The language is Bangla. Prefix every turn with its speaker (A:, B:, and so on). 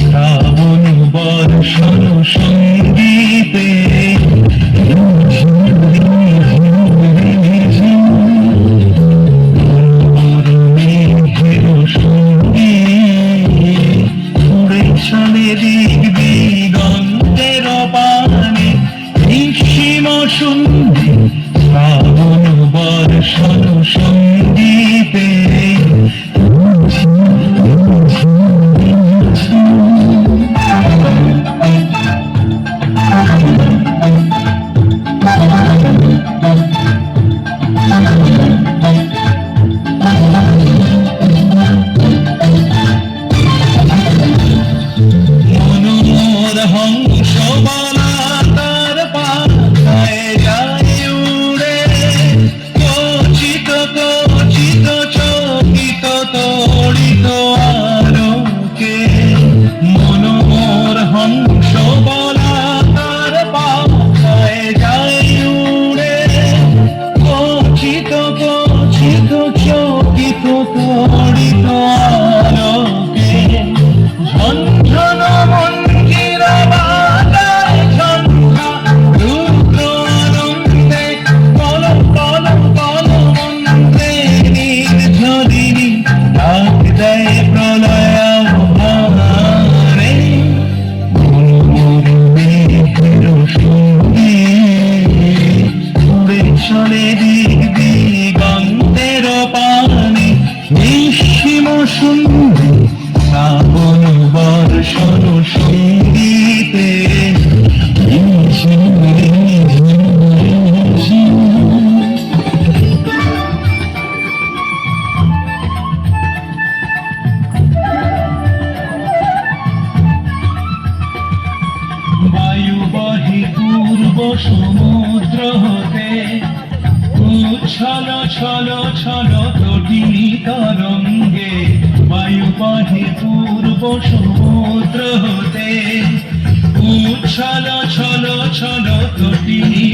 A: শ্রাবণ বর্ষণ সঙ্গীতে দিক দিগন্তের পানে নিঃসীম শুনবে শ্রাবণ বর্ষণ সঙ্গীতে হংস বলা তার পাতায় যায় উড়ে কচিত কচিত চকিত তড়িত আলোকে মনোর হংস বলা তার পাতায় যায় উড়ে কচিত কচিত চকিত তড়িত আলোকে ঝনঝন মঞ্জির বাজায় ঝঞ্ঝা রুদ্র আনন্দে কল কল কল মন্ত্রে নির্ঝরিণী ডাক দেয় প্রলয় আহ্বানে মেঘের সঙ্গে উড়ে চলে দিক দিগন্তের পানে নিঃসীম শুনবে শ্রাবণ বর্ষণ সঙ্গীতে বায়ু বহে পূর্ব সমুদ্র হতে উচ্ছল ছল ছল তটিনী তরঙ্গে বায়ু বহে পূর্ব সমুদ্র হতে উচ্ছল ছল ছল তটিনী